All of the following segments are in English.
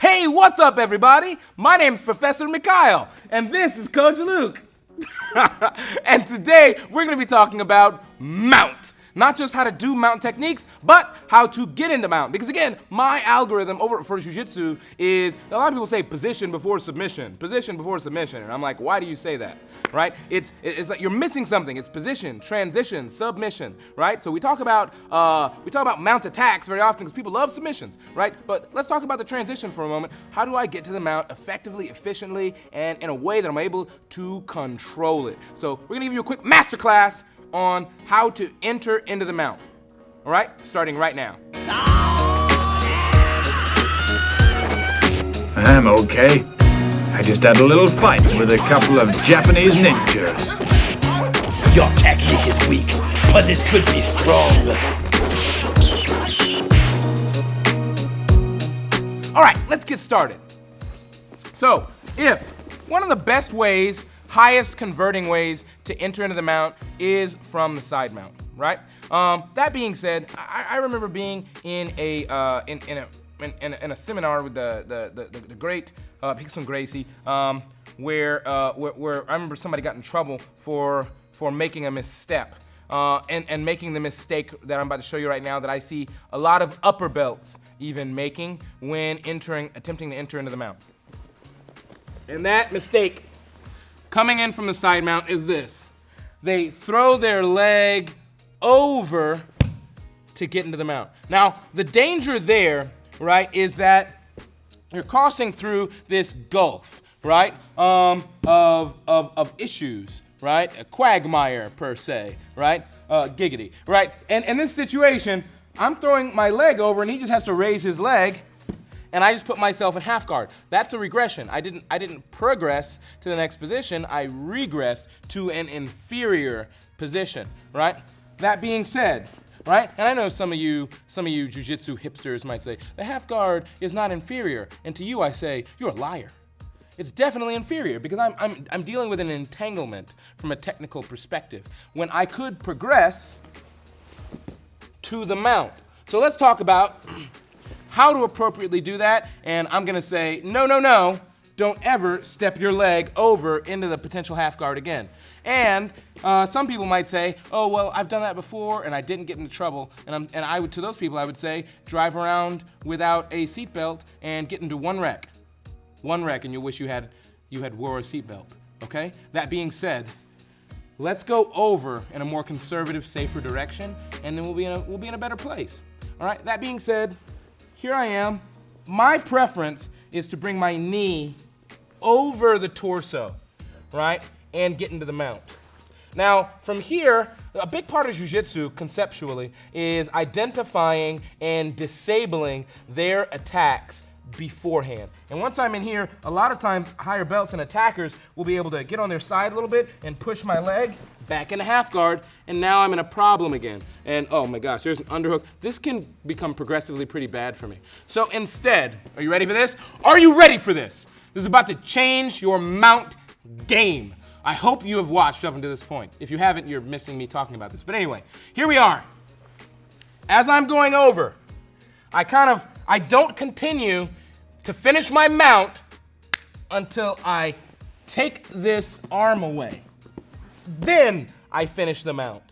Hey, what's up, everybody? My name's Professor Mikhail, and this is Coach Luke. And today, we're gonna be talking about mount. Not just how to do mount techniques, but how to get into mount. Because again, my algorithm over for Jiu-Jitsu is, a lot of people say position before submission, and I'm like, why do you say that, right? It's like you're missing something. It's position, transition, submission, right? So we talk about mount attacks very often because people love submissions, right? But let's talk about the transition for a moment. How do I get to the mount effectively, efficiently, and in a way that I'm able to control it? So we're gonna give you a quick masterclass on how to enter into the mount. All right, starting right now. I'm okay. I just had a little fight with a couple of Japanese ninjas. Your technique is weak, but this could be strong. All right, let's get started. So, if one of the best ways, highest converting ways to enter into the mount is from the side mount, right? That being said, I remember being in a seminar with the great Hickson Gracie, where I remember somebody got in trouble for making a misstep, and making the mistake that I'm about to show you right now that I see a lot of upper belts even making when attempting to enter into the mount. And that mistake coming in from the side mount is this. They throw their leg over to get into the mount. Now, the danger there, right, is that you're crossing through this gulf, right, of issues, right? A quagmire, per se, right? Giggity, right? And in this situation, I'm throwing my leg over and he just has to raise his leg, and I just put myself in half guard. That's a regression. I didn't progress to the next position. I regressed to an inferior position, right? That being said, right? And I know some of you jiu-jitsu hipsters might say, the half guard is not inferior. And to you I say, you're a liar. It's definitely inferior because I'm dealing with an entanglement from a technical perspective when I could progress to the mount. So let's talk about how to appropriately do that, and I'm gonna say, no, don't ever step your leg over into the potential half guard again. And some people might say, oh, well, I've done that before and I didn't get into trouble, and I would, to those people, I would say, drive around without a seatbelt and get into one wreck, and you'll wish you had wore a seatbelt, okay? That being said, let's go over in a more conservative, safer direction, and then we'll be in a better place, all right? That being said, here I am. My preference is to bring my knee over the torso, right? And get into the mount. Now, from here, a big part of jiu-jitsu, conceptually, is identifying and disabling their attacks beforehand. And once I'm in here, a lot of times, higher belts and attackers will be able to get on their side a little bit and push my leg back into half guard, and now I'm in a problem again. And oh my gosh, there's an underhook. This can become progressively pretty bad for me. So instead, are you ready for this? Are you ready for this? This is about to change your mount game. I hope you have watched up until this point. If you haven't, you're missing me talking about this. But anyway, here we are. As I'm going over, I don't continue to finish my mount until I take this arm away. Then I finish the mount.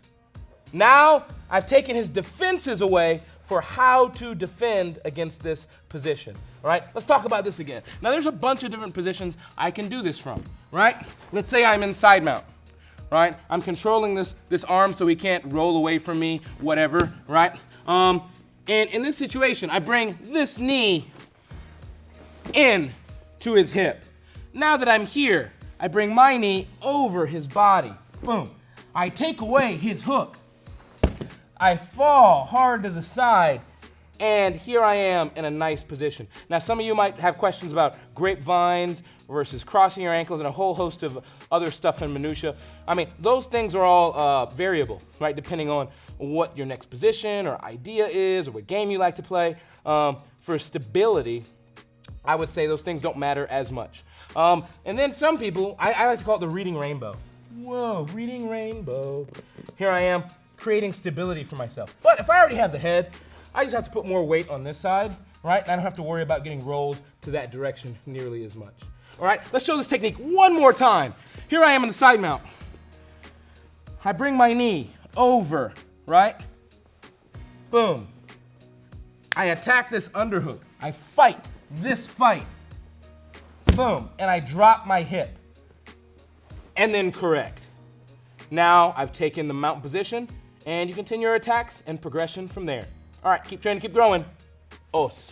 Now I've taken his defenses away for how to defend against this position. All right, let's talk about this again. Now there's a bunch of different positions I can do this from, right? Let's say I'm in side mount, right? I'm controlling this arm so he can't roll away from me, whatever, right? And in this situation, I bring this knee in to his hip. Now that I'm here, I bring my knee over his body. Boom. I take away his hook. I fall hard to the side, and here I am in a nice position. Now, some of you might have questions about grapevines versus crossing your ankles and a whole host of other stuff and minutia. I mean, those things are all variable, right? Depending on what your next position or idea is or what game you like to play. For stability, I would say those things don't matter as much. And then some people, I like to call it the reading rainbow. Whoa, reading rainbow. Here I am, creating stability for myself. But if I already have the head, I just have to put more weight on this side, right? And I don't have to worry about getting rolled to that direction nearly as much. All right, let's show this technique one more time. Here I am in the side mount. I bring my knee over, right? Boom. I attack this underhook. I fight this fight. Boom, and I drop my hip. And then correct. Now I've taken the mount position, and you continue your attacks and progression from there. All right, keep training, keep growing. Os.